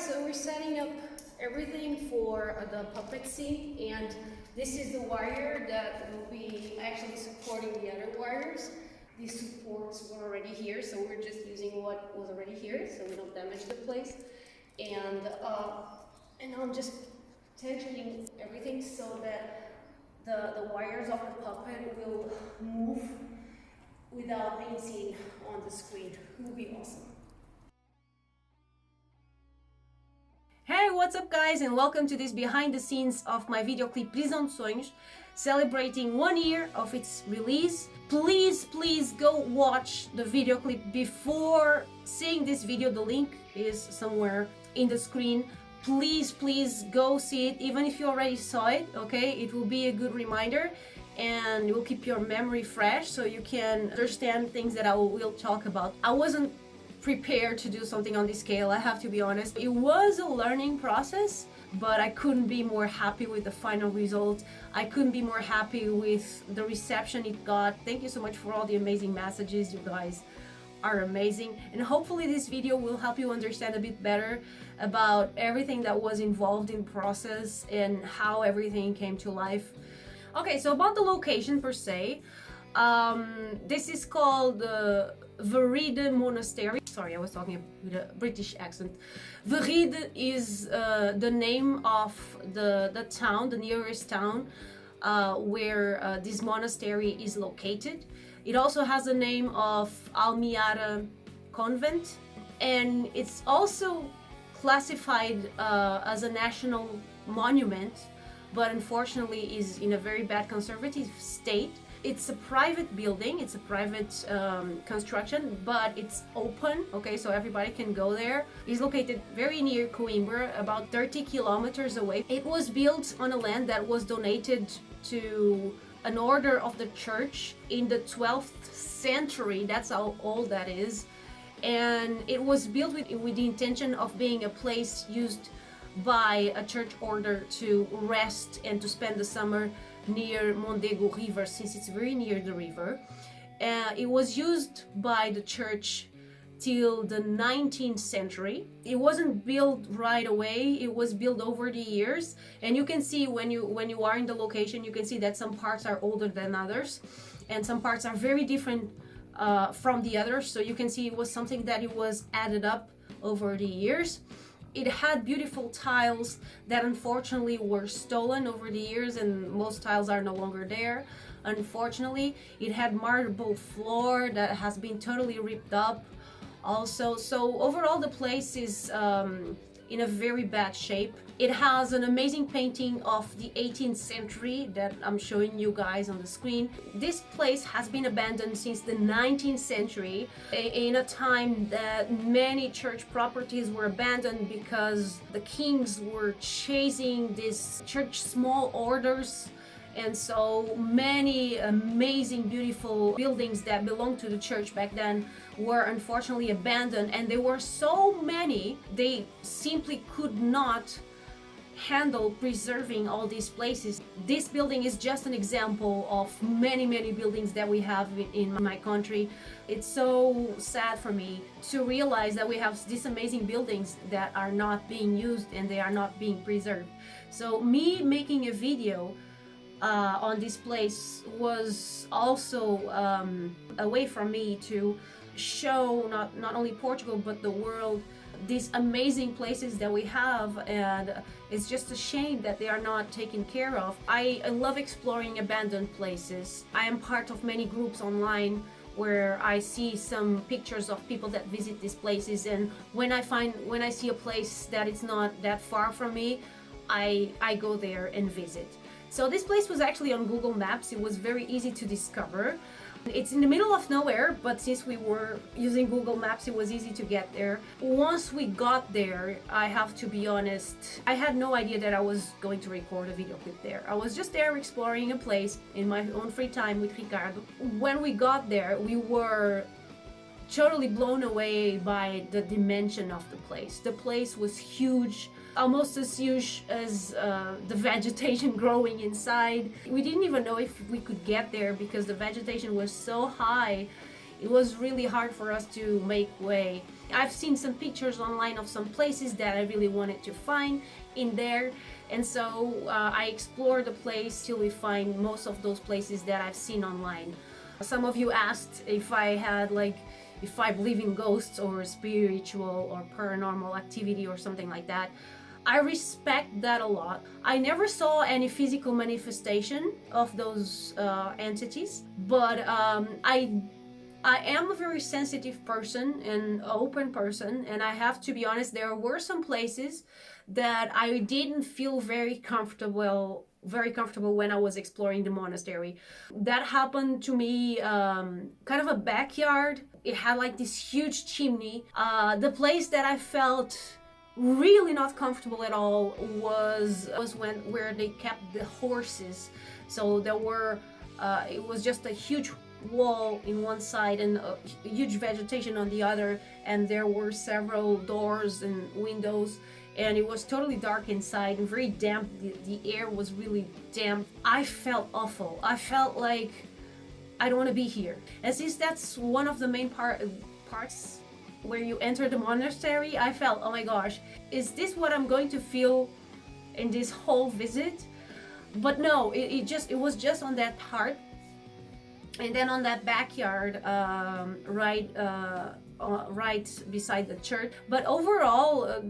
Alright, so we're setting up everything for the puppet scene, and this is the wire that will be actually supporting the other wires. These supports were already here, so we're just using what was already here so we don't damage the place. And I'm just tensioning everything so that the wires of the puppet will move without being seen on the screen. It will be awesome. Hey, what's up guys, and welcome to this behind the scenes of my video clip Prisão de Sonhos, celebrating 1 year of its release. Please go watch the video clip before seeing this video. The link is somewhere in the screen. Please go see it, even if you already saw it, okay? It will be a good reminder and it will keep your memory fresh so you can understand things that I will talk about. I wasn't prepared to do something on this scale, I have to be honest. It was a learning process, but I couldn't be more happy with the final result. I couldn't be more happy with the reception it got. Thank you so much for all the amazing messages. You guys are amazing, and hopefully this video will help you understand a bit better about everything that was involved in the process and how everything came to life. Okay, so about the location per se, this is called the Verride Monastery. Sorry, I was talking with a British accent. Verride is the name of the town, the nearest town where this monastery is located. It also has the name of Almiara convent, and it's also classified as a national monument, but unfortunately is in a very bad conservative state. It's a private building, it's a private construction, but it's open, okay, so everybody can go there. It's located very near Coimbra, about 30 kilometers away. It was built on a land that was donated to an order of the church in the 12th century, that's how old that is. And it was built with the intention of being a place used by a church order to rest and to spend the summer near Mondego River, since it's very near the river. It was used by the church till the 19th century. It wasn't built right away, it was built over the years, and you can see when you are in the location, you can see that some parts are older than others and some parts are very different from the others. So you can see it was something that it was added up over the years. It had beautiful tiles that unfortunately were stolen over the years, and most tiles are no longer there, unfortunately. It had marble floor that has been totally ripped up also. So overall the place is in a very bad shape. It has an amazing painting of the 18th century that I'm showing you guys on the screen. This place has been abandoned since the 19th century, in a time that many church properties were abandoned because the kings were chasing these church small orders. And so many amazing, beautiful buildings that belonged to the church back then were unfortunately abandoned, and there were so many, they simply could not handle preserving all these places. This building is just an example of many buildings that we have in my country. It's so sad for me to realize that we have these amazing buildings that are not being used and they are not being preserved. So me making a video on this place was also a way for me to show not only Portugal but the world these amazing places that we have, and it's just a shame that they are not taken care of. I love exploring abandoned places. I am part of many groups online where I see some pictures of people that visit these places, and when I see a place that it's not that far from me, I go there and visit. So this place was actually on Google Maps. It was very easy to discover. It's in the middle of nowhere, but since we were using Google Maps, it was easy to get there. Once we got there, I have to be honest, I had no idea that I was going to record a video clip there. I was just there exploring a place in my own free time with Ricardo. When we got there, we were totally blown away by the dimension of the place. The place was huge, almost as huge as the vegetation growing inside. We didn't even know if we could get there because the vegetation was so high. It was really hard for us to make way. I've seen some pictures online of some places that I really wanted to find in there, and so I explored the place till we find most of those places that I've seen online. Some of you asked if I had if I believe in ghosts or spiritual or paranormal activity or something like that. I respect that a lot. I never saw any physical manifestation of those entities, but I am a very sensitive person and open person, and I have to be honest, there were some places that I didn't feel very comfortable when I was exploring the monastery. That happened to me kind of a backyard. It had like this huge chimney. The place that I felt really not comfortable at all was where they kept the horses. So there were it was just a huge wall in one side and a huge vegetation on the other, and there were several doors and windows, and it was totally dark inside and very damp. The air was really damp. I felt awful. I felt like I don't want to be here. And since that's one of the main parts where you enter the monastery, I felt, oh my gosh, is this what I'm going to feel in this whole visit? But no, it was just on that part. And then on that backyard, right beside the church. But overall,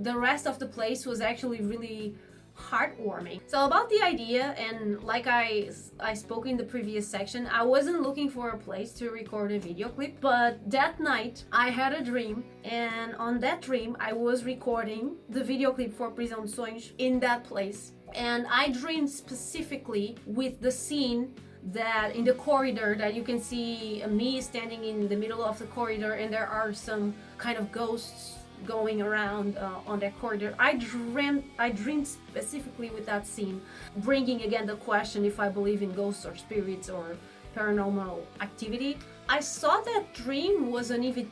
the rest of the place was actually really heartwarming. So about the idea, and like I spoke in the previous section, I wasn't looking for a place to record a video clip, but that night I had a dream, and on that dream I was recording the video clip for Prisão de Sonhos in that place. And I dreamed specifically with the scene that in the corridor, that you can see me standing in the middle of the corridor, and there are some kind of ghosts going around on that corridor. I dreamed specifically with that scene, bringing again the question if I believe in ghosts or spirits or paranormal activity. I saw that dream was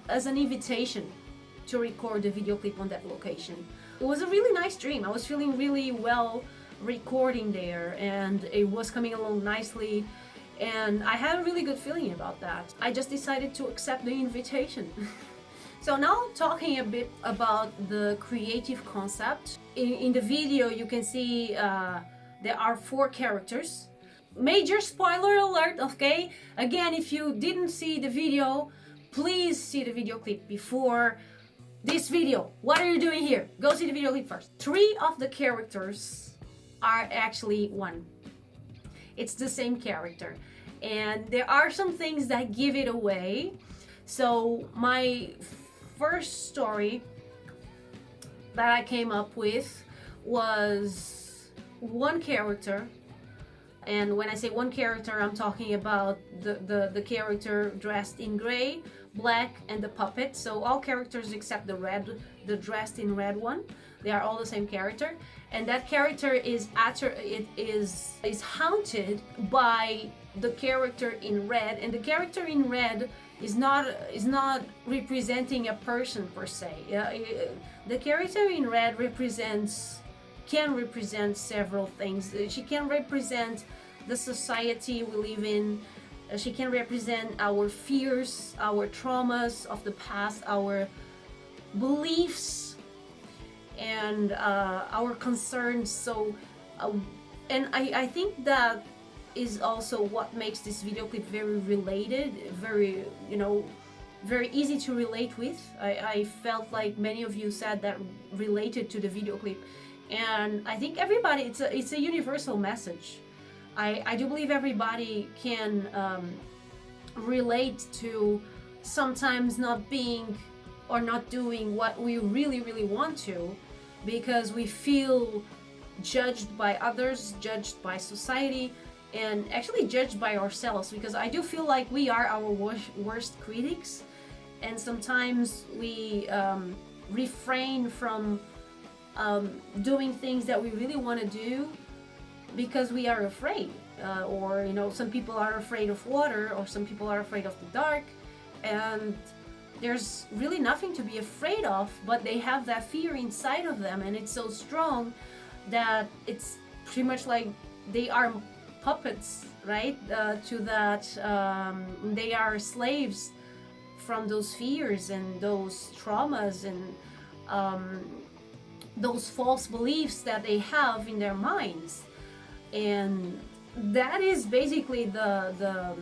as an invitation to record a video clip on that location. It was a really nice dream. I was feeling really well recording there, and it was coming along nicely, and I had a really good feeling about that. I just decided to accept the invitation. So now talking a bit about the creative concept. In the video you can see there are 4 characters. Major spoiler alert, okay? Again, if you didn't see the video, please see the video clip before this video. What are you doing here? Go see the video clip first. 3 of the characters are actually one. It's the same character, and there are some things that give it away. So my first story that I came up with was one character, and when I say one character, I'm talking about the character dressed in gray, black, and the puppet. So all characters except the dressed in red one, they are all the same character, and that character is haunted by the character in red, and the character in red is not representing a person per se. The character in red can represent several things. She can represent the society we live in. She can represent our fears, our traumas of the past, our beliefs, and our concerns. So, and I think that is also what makes this video clip very related, very, very easy to relate with. I felt like many of you said that related to the video clip, and I think everybody, it's a universal message. I do believe everybody can relate to sometimes not being or not doing what we really, really want to, because we feel judged by others, judged by society, and actually judged by ourselves, because I do feel like we are our worst critics, and sometimes we refrain from doing things that we really want to do because we are afraid, or some people are afraid of water, or some people are afraid of the dark, and there's really nothing to be afraid of, but they have that fear inside of them, and it's so strong that it's pretty much like they are puppets, right? To that, they are slaves from those fears and those traumas and those false beliefs that they have in their minds. And that is basically the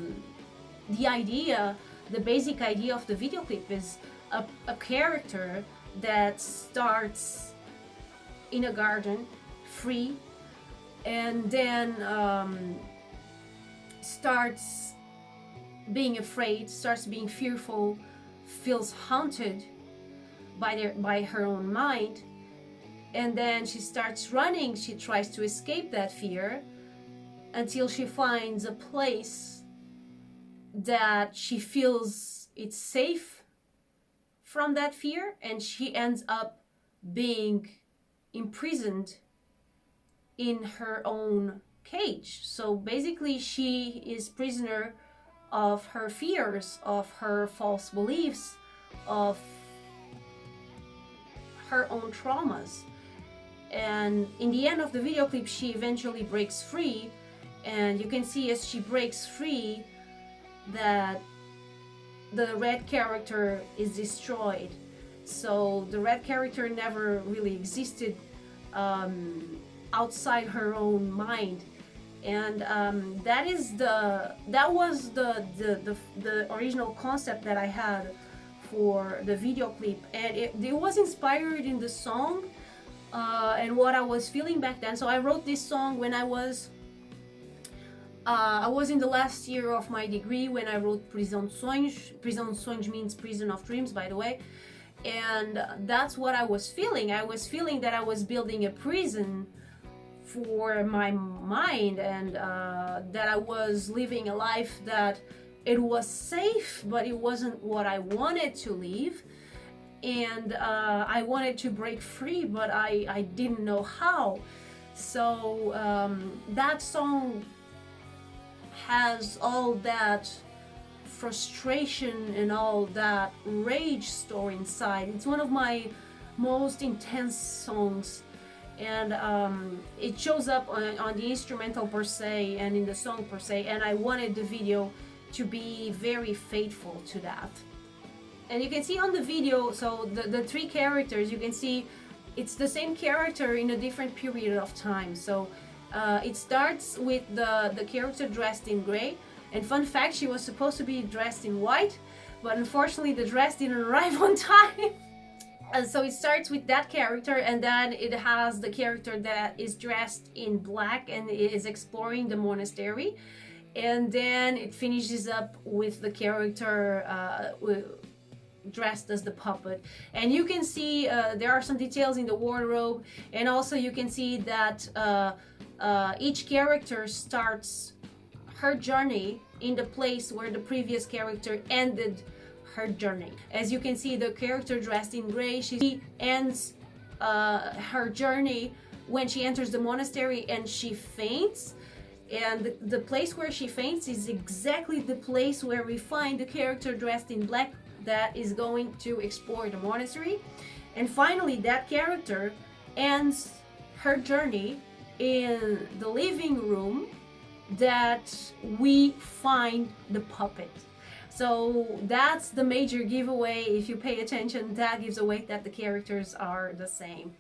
idea, the basic idea of the video clip is a character that starts in a garden free, and then starts being afraid, starts being fearful, feels haunted by her own mind, and then she starts running. She tries to escape that fear until she finds a place that she feels it's safe from that fear, and she ends up being imprisoned in her own cage. So basically she is prisoner of her fears, of her false beliefs, of her own traumas. And in the end of the video clip, she eventually breaks free, and you can see as she breaks free that the red character is destroyed. So the red character never really existed outside her own mind, and that was the original concept that I had for the video clip, and it was inspired in the song and what I was feeling back then. So I wrote this song when I was in the last year of my degree when I wrote Prisão de Sonhos. Prisão de Sonhos means prison of dreams, by the way. And that's what I was feeling. I was feeling that I was building a prison for my mind, and that I was living a life that it was safe, but it wasn't what I wanted to live. And I wanted to break free, but I didn't know how. So that song has all that frustration and all that rage stored inside. It's one of my most intense songs, and it shows up on the instrumental per se and in the song per se, and I wanted the video to be very faithful to that. And you can see on the video, so the three characters, you can see it's the same character in a different period of time. So it starts with the character dressed in gray, and fun fact, she was supposed to be dressed in white, but unfortunately the dress didn't arrive on time. And so it starts with that character, and then it has the character that is dressed in black and is exploring the monastery, and then it finishes up with the character dressed as the puppet. And you can see there are some details in the wardrobe, and also you can see that each character starts her journey in the place where the previous character ended her journey. As you can see, the character dressed in gray, she ends her journey when she enters the monastery and she faints. And the place where she faints is exactly the place where we find the character dressed in black that is going to explore the monastery. And finally, that character ends her journey in the living room that we find the puppet. So that's the major giveaway. If you pay attention, that gives away that the characters are the same.